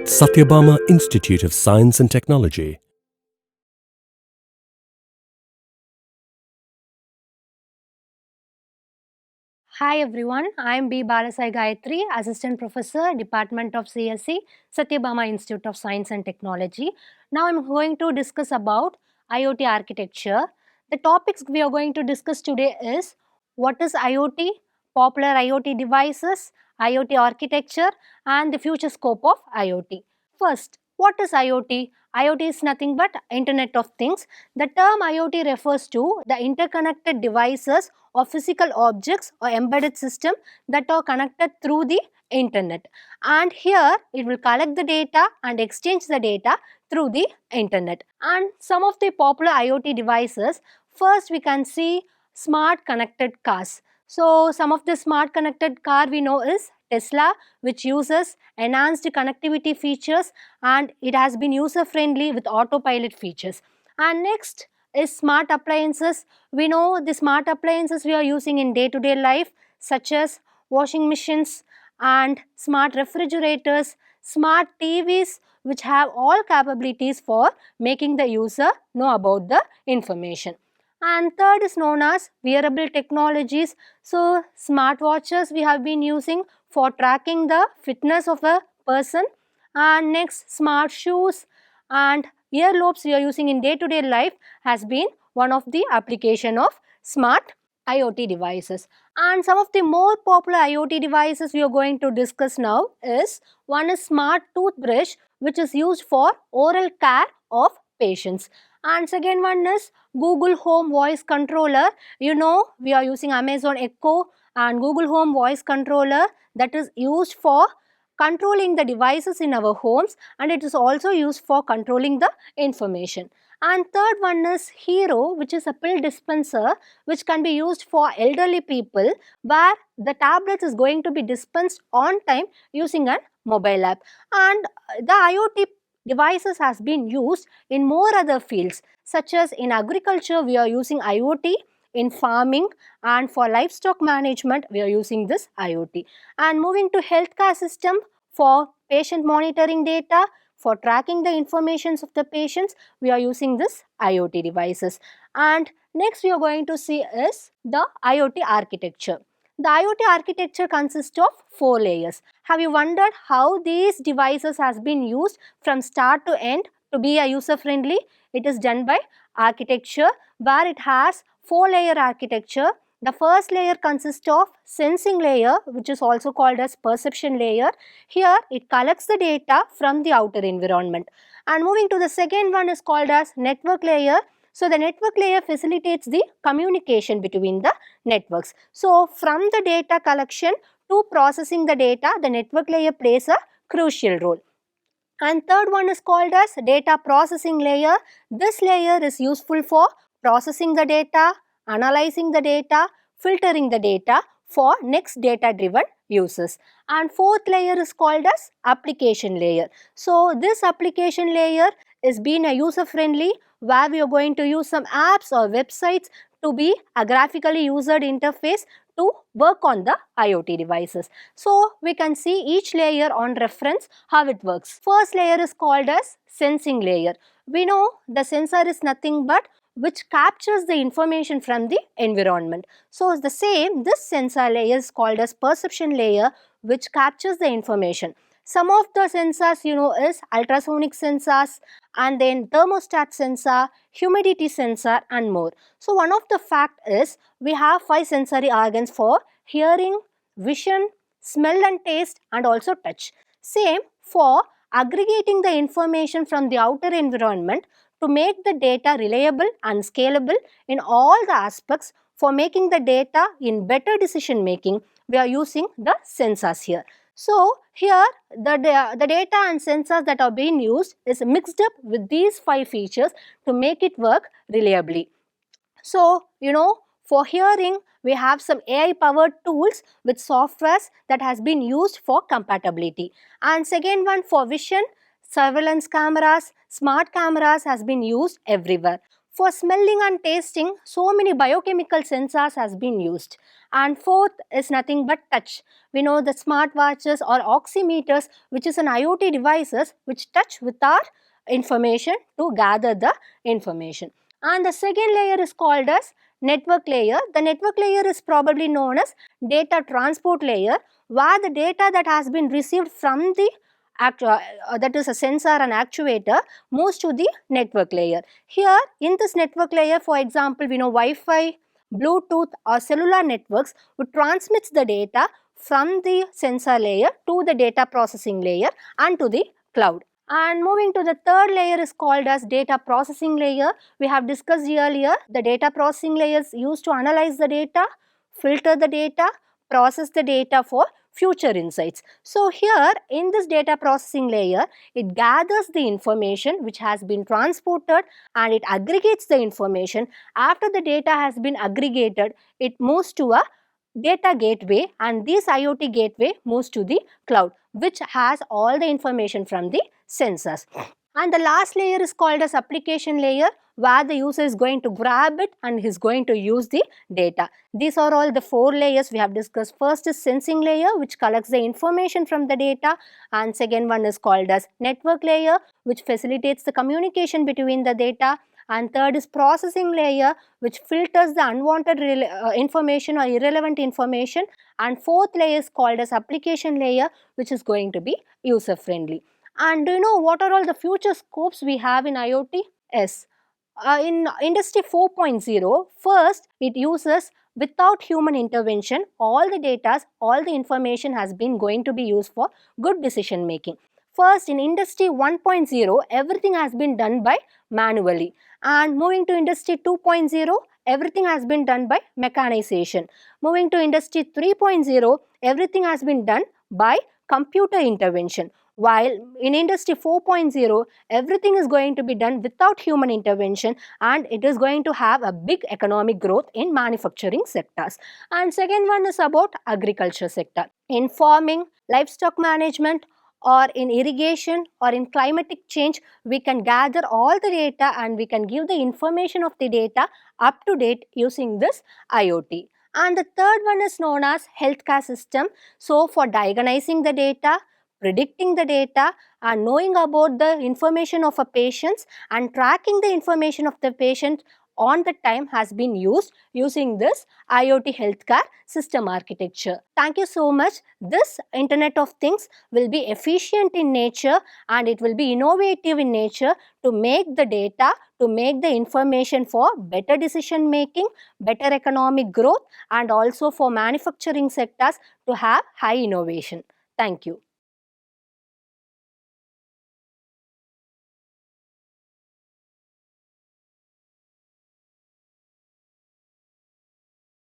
Satyabama Institute of Science and Technology. Hi everyone, I am B Balasaigayathri, Assistant Professor, Department of CSE, Satyabama Institute of Science and Technology. Now I am going to discuss about IoT architecture. The topics we are going to discuss today is what is IoT, popular IoT devices, IoT architecture and the future scope of IoT. First, what is IoT? IoT is nothing but Internet of Things. The term IoT refers to the interconnected devices or physical objects or embedded system that are connected through the internet, and here it will collect the data and exchange the data through the internet. And some of the popular IoT devices, first we can see smart connected cars. So some of the smart connected car we know is Tesla, which uses enhanced connectivity features and it has been user friendly with autopilot features. And next is smart appliances. We know the smart appliances we are using in day-to-day life, such as washing machines and smart refrigerators, smart TVs, which have all capabilities for making the user know about the information. And third is known as wearable technologies. So smartwatches we have been using for tracking the fitness of a person, and next smart shoes and earlobes we are using in day-to-day life has been one of the application of smart IoT devices. And some of the more popular IoT devices we are going to discuss now is one is smart toothbrush, which is used for oral care of patients. And second one is Google Home voice controller. You know, we are using Amazon Echo and Google Home voice controller that is used for controlling the devices in our homes, and it is also used for controlling the information. And third one is Hero, which is a pill dispenser which can be used for elderly people, where the tablets is going to be dispensed on time using a mobile app. And the IoT devices has been used in more other fields, such as in agriculture we are using IoT, in farming, and for livestock management we are using this IoT. And moving to healthcare system, for patient monitoring data, for tracking the informations of the patients, we are using this IoT devices. And next we are going to see is the IoT architecture. The IoT architecture consists of 4 layers. Have you wondered how these devices has been used from start to end to be a user friendly? It is done by architecture, where it has 4 layer architecture. The first layer consists of sensing layer, which is also called as perception layer. Here it collects the data from the outer environment. And moving to the second one is called as network layer. So the network layer facilitates the communication between the networks. So from the data collection to processing the data, the network layer plays a crucial role. And third one is called as data processing layer. This layer is useful for processing the data, analyzing the data, filtering the data for next data driven uses. And fourth layer is called as application layer. So this application layer is being a user friendly, where we are going to use some apps or websites to be a graphically user interface to work on the IoT devices. So we can see each layer on reference how it works. First layer is called as sensing layer. We know the sensor is nothing but which captures the information from the environment. So it's the same, this sensor layer is called as perception layer, which captures the information. Some of the sensors you know is ultrasonic sensors, and then thermostat sensor, humidity sensor and more. So one of the fact is we have 5 sensory organs for hearing, vision, smell and taste and also touch. Same for aggregating the information from the outer environment to make the data reliable and scalable in all the aspects. For making the data in better decision making, we are using the sensors here. So here the data and sensors that are being used is mixed up with these 5 features to make it work reliably. So, you know, for hearing, we have some AI powered tools with softwares that has been used for compatibility. And second one, for vision, surveillance cameras, smart cameras has been used everywhere. For smelling and tasting, so many biochemical sensors has been used. And fourth is nothing but touch. We know the smartwatches or oximeters, which is an IoT devices which touch with our information to gather the information. And the second layer is called as network layer. The network layer is probably known as data transport layer, where the data that has been received from the that is a sensor and actuator moves to the network layer. Here in this network layer, for example, we know Wi-Fi, Bluetooth or cellular networks would transmit the data from the sensor layer to the data processing layer and to the cloud. And moving to the third layer is called as data processing layer. We have discussed earlier the data processing layer is used to analyze the data, filter the data, process the data for future insights. So here in this data processing layer, it gathers the information which has been transported and it aggregates the information. After the data has been aggregated, it moves to a data gateway, and this IoT gateway moves to the cloud, which has all the information from the sensors. And the last layer is called as application layer, where the user is going to grab it and is going to use the data. These are all the four layers we have discussed. First is sensing layer, which collects the information from the data, and second one is called as network layer, which facilitates the communication between the data, and third is processing layer, which filters the unwanted information or irrelevant information, and fourth layer is called as application layer, which is going to be user friendly. And do you know what are all the future scopes we have in IoT? Yes. In Industry 4.0, first it uses without human intervention, all the data, all the information has been going to be used for good decision making. First, in Industry 1.0, everything has been done by manually. And moving to Industry 2.0, everything has been done by mechanization. Moving to Industry 3.0, everything has been done by computer intervention. While in Industry 4.0, everything is going to be done without human intervention, and it is going to have a big economic growth in manufacturing sectors. And second one is about agriculture sector. In farming, livestock management, or in irrigation or in climatic change, we can gather all the data and we can give the information of the data up to date using this IoT. And the third one is known as healthcare system. So for diagnosing the data, predicting the data, and knowing about the information of a patient and tracking the information of the patient on the time has been used using this IoT healthcare system architecture. Thank you so much. This Internet of Things will be efficient in nature and it will be innovative in nature to make the data, to make the information for better decision making, better economic growth, and also for manufacturing sectors to have high innovation. Thank you.